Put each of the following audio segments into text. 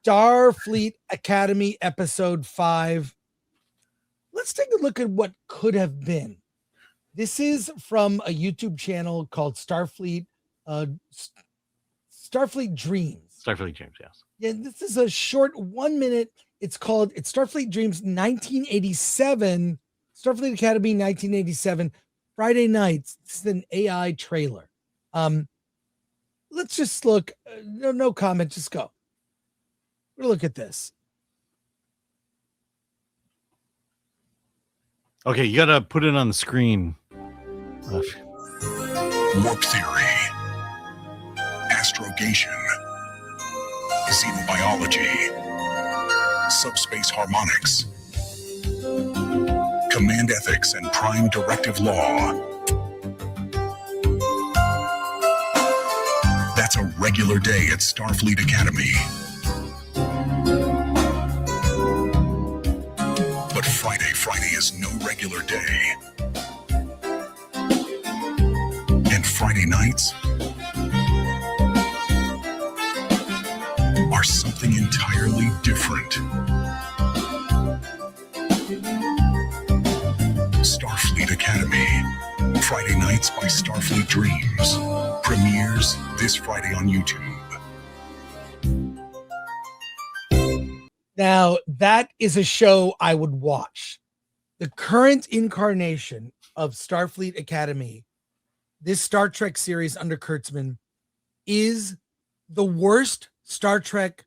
Starfleet Academy episode 5. Let's take a look at what could have been. This is from a YouTube channel called Starfleet Dreams. Starfleet Dreams, yes. Yeah, this is a short 1 minute. It's Starfleet Dreams 1987, Starfleet Academy 1987, Friday nights. This is an AI trailer. Let's just look. No comment. Just go. We'll look at this. Okay, you gotta put it on the screen. Warp theory, astrogation, xenobiology, subspace harmonics, command ethics and prime directive law. That's a regular day at Starfleet Academy. But Friday is no regular day. And Friday nights are something entirely different. Starfleet Academy, Friday nights by Starfleet Dreams, premieres this Friday on YouTube. Now, that is a show I would watch. The current incarnation of Starfleet Academy, this Star Trek series under Kurtzman, is the worst Star Trek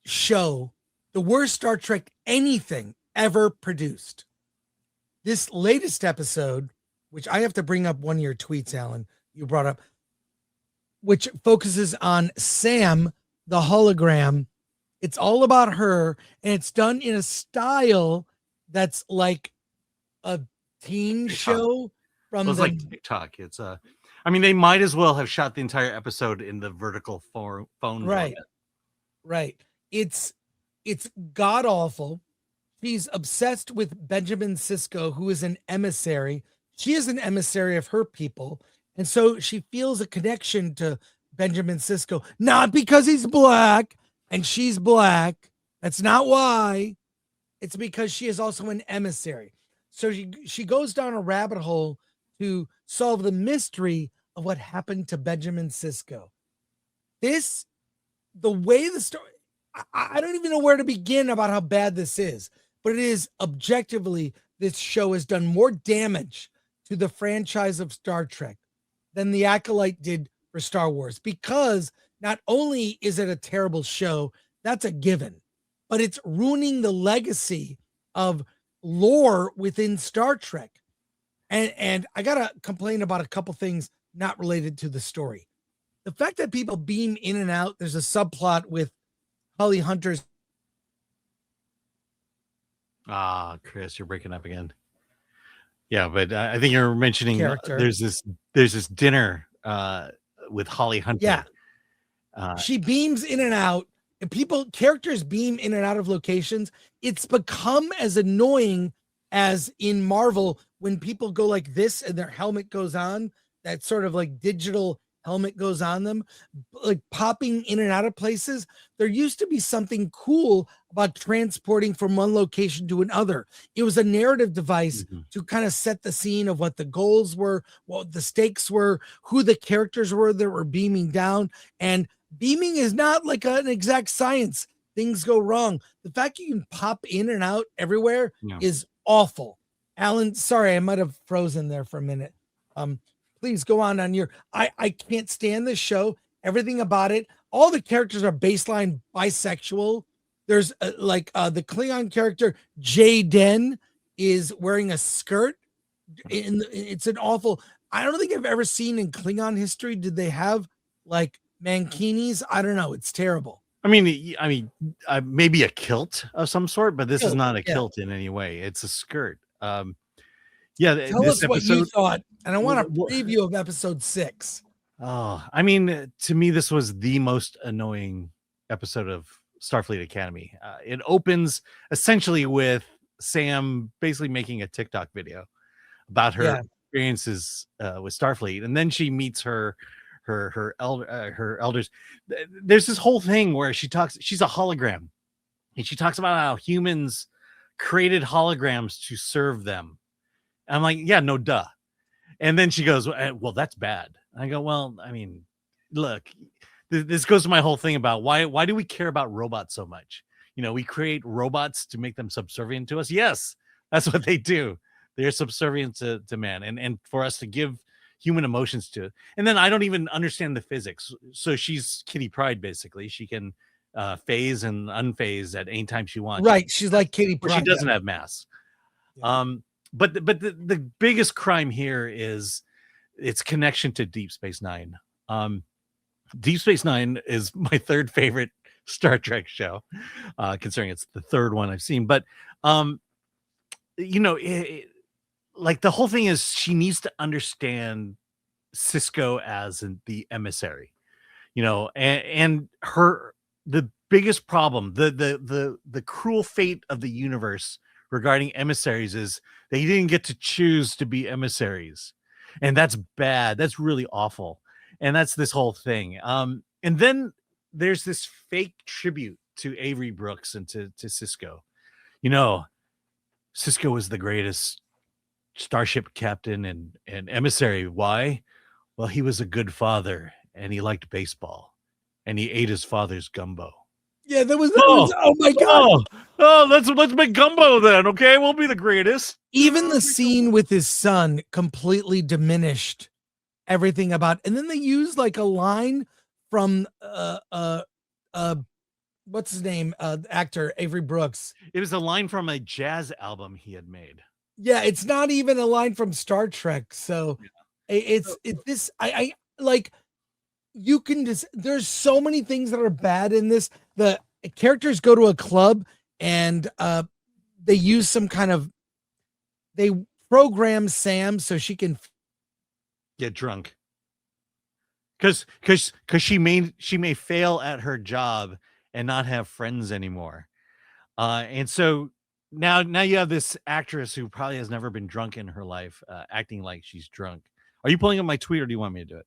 show, the worst Star Trek anything ever produced. This latest episode, which I have to bring up one of your tweets, Alan, you brought up, which focuses on Sam, the hologram. It's all about her, and it's done in a style that's like a teen TikTok. Show from It's like TikTok. It's I mean, they might as well have shot the entire episode in the vertical phone. Right. Right. It's god awful. She's obsessed with Benjamin Sisko, who is an emissary. She is an emissary of her people, and so she feels a connection to Benjamin Sisko, not because he's black and she's black. That's not why. It's because she is also an emissary. So she goes down a rabbit hole to solve the mystery of what happened to Benjamin Sisko. The way the story, I don't even know where to begin about how bad this is, but it is objectively, this show has done more damage to the franchise of Star Trek than The Acolyte did for Star Wars, because not only is it a terrible show, that's a given, but it's ruining the legacy of lore within Star Trek. And I got to complain about a couple things not related to the story. The fact that people beam in and out, there's a subplot with Holly Hunter's. Chris, you're breaking up again. Yeah, but I think you're mentioning there's this dinner with Holly Hunter. Yeah. She beams in and out, and characters beam in and out of locations. It's become as annoying as in Marvel when people go like this and their helmet goes on, that sort of like digital helmet goes on them, like popping in and out of places. There used to be something cool about transporting from one location to another. It was a narrative device to kind of set the scene of what the goals were, what the stakes were, who the characters were that were beaming down. And beaming is not like an exact science. Things go wrong. The fact you can pop in and out everywhere is awful. Alan, sorry, I might have frozen there for a minute. Please go on your. I can't stand this show. Everything about it. All the characters are baseline bisexual. There's the Klingon character Jaden is wearing a skirt. It's an awful. I don't think I've ever seen in Klingon history. Did they have like mankinis? I don't know. It's terrible. I mean, maybe a kilt of some sort, but this is not a kilt in any way. It's a skirt. Tell us what you thought, and I want a preview of episode 6. Oh, I mean, to me, this was the most annoying episode of Starfleet Academy. It opens essentially with Sam basically making a TikTok video about her experiences with Starfleet, and then she meets her her elders. There's this whole thing where she's a hologram, and she talks about how humans created holograms to serve them. I'm like, yeah, no duh. And then she goes, well, that's bad. I go, well, I mean, look, this goes to my whole thing about why do we care about robots so much? We create robots to make them subservient to us. Yes, that's what they do. They're subservient to man, and for us to give human emotions to it. And then I don't even understand the physics. So she's Kitty Pryde, basically. She can phase and unphase at any time she wants. Right. She's like Kitty Pryde. She doesn't have mass. Yeah. But the biggest crime here is its connection to Deep Space Nine. Deep Space Nine is my third favorite Star Trek show, considering it's the third one I've seen. But like the whole thing is she needs to understand Cisco as the emissary, and the biggest problem, the cruel fate of the universe regarding emissaries is they didn't get to choose to be emissaries, and that's bad. That's really awful, and that's this whole thing. And then there's this fake tribute to Avery Brooks and to Cisco. Cisco was the greatest starship captain and emissary. Why? Well, he was a good father, and he liked baseball, and he ate his father's gumbo. Yeah, that was oh my god. Let's make gumbo then, okay? We'll be the greatest. Even the scene with his son completely diminished everything about. And then they used like a line from what's his name? Actor Avery Brooks. It was a line from a jazz album he had made. Yeah, it's not even a line from Star Trek. So it's this. I like. You can just. There's so many things that are bad in this. The characters go to a club and they use some kind of. They program Sam so she can get drunk. Because she may fail at her job and not have friends anymore, and so. Now you have this actress who probably has never been drunk in her life, acting like she's drunk. Are you pulling up my tweet, or do you want me to do it?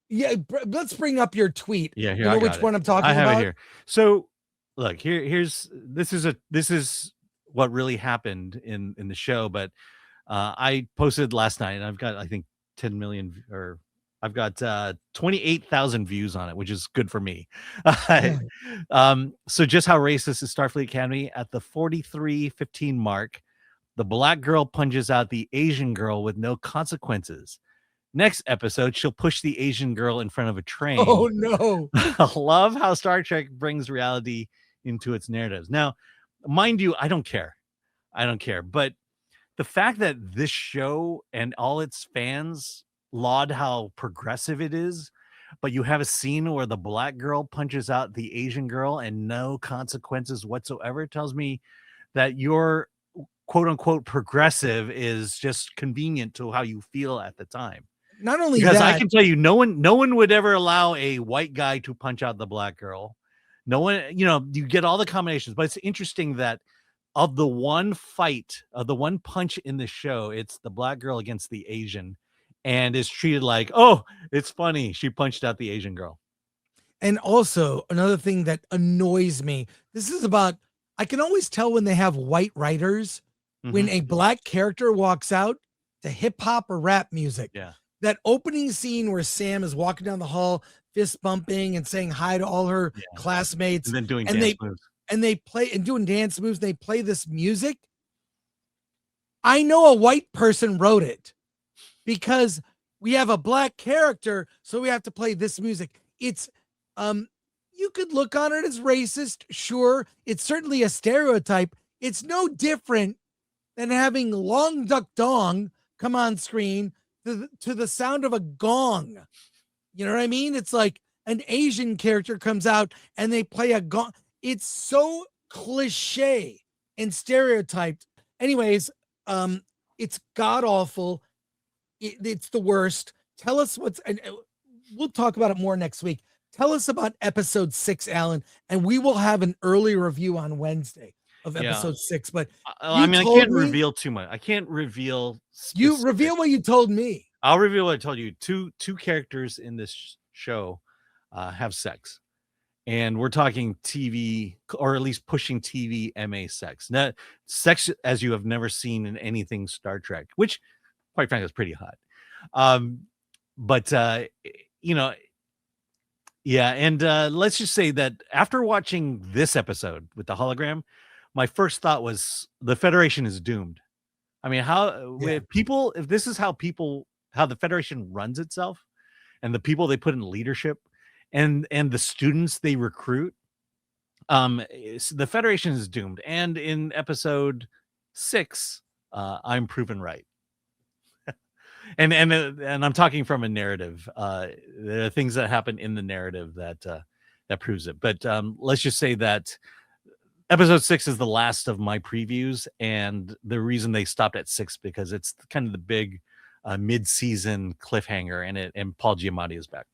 Yeah, let's bring up your tweet. Yeah, here, you know which one I'm talking about? I have it here. So, look, this is what really happened in the show. But I posted last night, and I've got I think 10 million or. I've got 28,000 views on it, which is good for me. So just how racist is Starfleet Academy? At the 43:15 mark, the black girl punches out the Asian girl with no consequences. Next episode, she'll push the Asian girl in front of a train. Oh, no. I love how Star Trek brings reality into its narratives. Now, mind you, I don't care. But the fact that this show and all its fans laud how progressive it is, but you have a scene where the black girl punches out the Asian girl and no consequences whatsoever, tells me that your quote unquote progressive is just convenient to how you feel at the time. Not only because that, I can tell you, no one would ever allow a white guy to punch out the black girl. No one, you get all the combinations, but it's interesting that of the one punch in the show, it's the black girl against the Asian. And is treated like, oh, it's funny. She punched out the Asian girl. And also another thing that annoys me. This is about, I can always tell when they have white writers, when a black character walks out to hip hop or rap music. Yeah. That opening scene where Sam is walking down the hall, fist bumping and saying hi to all her classmates. And then doing dance moves. And they play and doing dance moves. They play this music. I know a white person wrote it. Because we have a black character, so we have to play this music. It's, you could look on it as racist, sure. It's certainly a stereotype. It's no different than having Long Duck Dong come on screen to the sound of a gong. You know what I mean? It's like an Asian character comes out and they play a gong. It's so cliche and stereotyped. Anyways, it's god awful. It's the worst. Tell us and we'll talk about it more next week. Tell us about episode 6, Alan, and we will have an early review on Wednesday of episode 6. But I can't reveal too much. I can't reveal. You reveal what you told me. I'll reveal what I told you. Two characters in this show have sex, and we're talking TV, or at least pushing TV MA sex. Now, sex as you have never seen in anything Star Trek, which, quite frankly, is pretty hot. But you know, yeah, and let's just say that after watching this episode with the hologram, my first thought was the Federation is doomed. I mean, if this is how the Federation runs itself, and the people they put in leadership, and the students they recruit, the Federation is doomed. And in episode 6, I'm proven right. and I'm talking from a narrative. There are things that happen in the narrative that proves it. But let's just say that episode 6 is the last of my previews, and the reason they stopped at 6 because it's kind of the big mid-season cliffhanger, and Paul Giamatti is back.